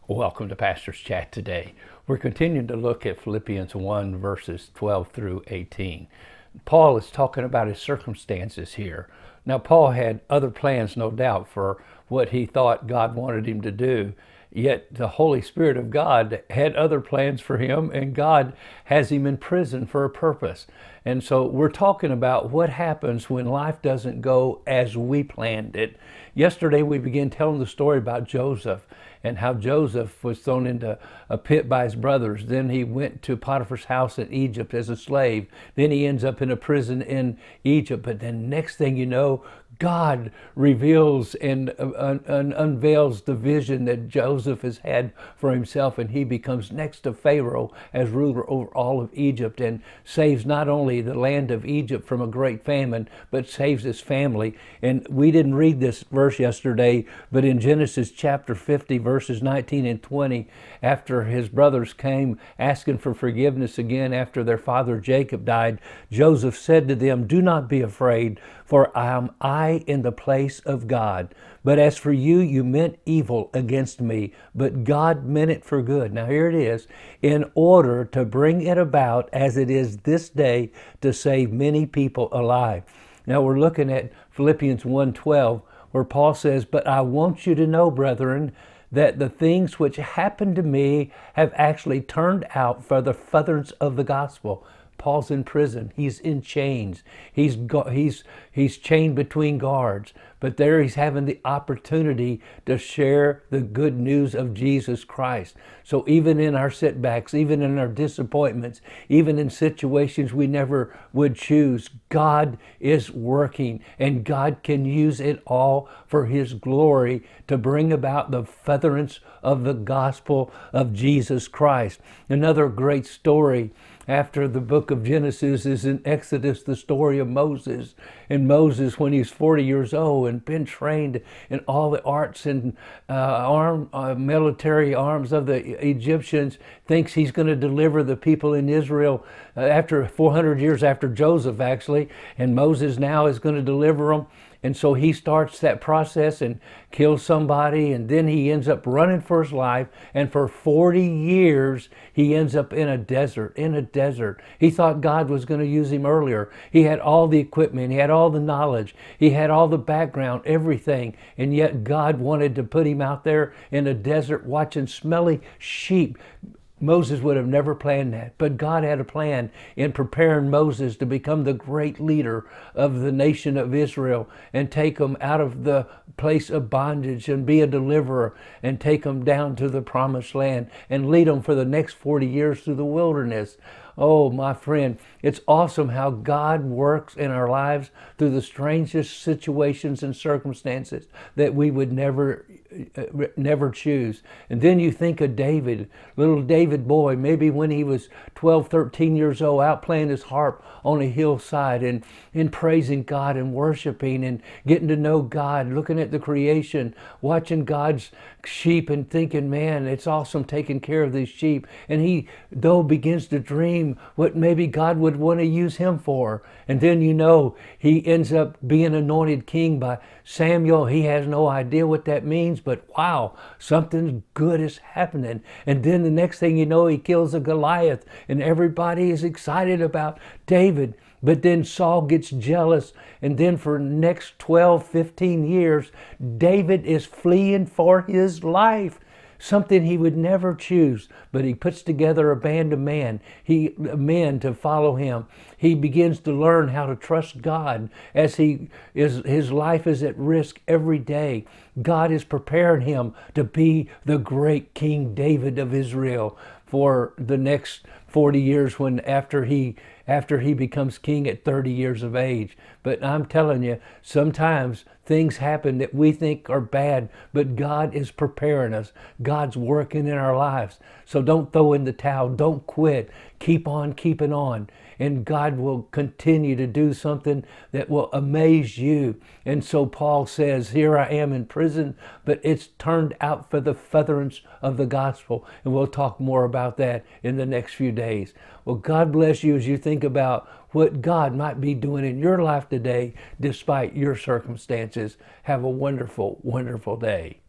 Welcome to Pastor's Chat today. We're continuing to look at Philippians 1 verses 12 through 18. Paul is talking about his circumstances here. Now, Paul had other plans, no doubt, for what he thought God wanted him to do. Yet the Holy Spirit of God had other plans for him, and God has him in prison for a purpose. And so we're talking about what happens when life doesn't go as we planned it. Yesterday we began telling the story about Joseph and how Joseph was thrown into a pit by his brothers. Then he went to Potiphar's house in Egypt as a slave. Then he ends up in a prison in Egypt. But then next thing you know, God reveals and unveils the vision that Joseph has had for himself, and he becomes next to Pharaoh as ruler over all of Egypt and saves not only the land of Egypt from a great famine, but saves his family. And we didn't read this verse yesterday, but in Genesis chapter 50, verses 19 and 20, after his brothers came asking for forgiveness again after their father Jacob died, Joseph said to them, "Do not be afraid, for am I in the place of God. But as for you, you meant evil against me, but God meant it for good." Now here it is, in order to bring it about as it is this day to save many people alive. Now we're looking at Philippians 1:12, where Paul says, "But I want you to know, brethren, that the things which happened to me have actually turned out for the furtherance of the gospel." Paul's in prison. He's in chains. He's chained between guards. But there he's having the opportunity to share the good news of Jesus Christ. So even in our setbacks, even in our disappointments, even in situations we never would choose, God is working, and God can use it all for His glory to bring about the furtherance of the gospel of Jesus Christ. Another great story after the book of Genesis is in Exodus, the story of Moses. And Moses, when he's 40 years old and been trained in all the arts and military arms of the Egyptians, thinks he's going to deliver the people in Israel after 400 years after Joseph, actually. And Moses now is going to deliver them. And so he starts that process and kills somebody, and then he ends up running for his life. And for 40 years, he ends up in a desert, He thought God was going to use him earlier. He had all the equipment, he had all the knowledge, he had all the background, everything. And yet God wanted to put him out there in a desert watching smelly sheep. Moses would have never planned that, but God had a plan in preparing Moses to become the great leader of the nation of Israel and take them out of the place of bondage and be a deliverer and take them down to the promised land and lead them for the next 40 years through the wilderness. Oh, my friend, it's awesome how God works in our lives through the strangest situations and circumstances that we would never choose. And then you think of David, little David boy, maybe when he was 12, 13 years old, out playing his harp on a hillside and praising God and worshiping and getting to know God, looking at the creation, watching God's sheep and thinking, man, it's awesome taking care of these sheep. And he, though, begins to dream what maybe God would want to use him for. And then, he ends up being anointed king by Samuel. He has no idea what that means, but wow, something good is happening. And then the next thing you know, he kills a Goliath, and everybody is excited about David. But then Saul gets jealous, and then for the next 12, 15 years, David is fleeing for his life. Something he would never choose, but he puts together a band of men to follow him. He begins to learn how to trust God as his life is at risk every day. God is preparing him to be the great King David of Israel for the next 40 years after he becomes king at 30 years of age. But I'm telling you, sometimes things happen that we think are bad, but God is preparing us. God's working in our lives. So don't throw in the towel. Don't quit. Keep on keeping on. And God will continue to do something that will amaze you. And so Paul says, here I am in prison, but it's turned out for the furtherance of the gospel. And we'll talk more about that in the next few days. Well, God bless you as you think about what God might be doing in your life today, despite your circumstances. Have a wonderful, wonderful day.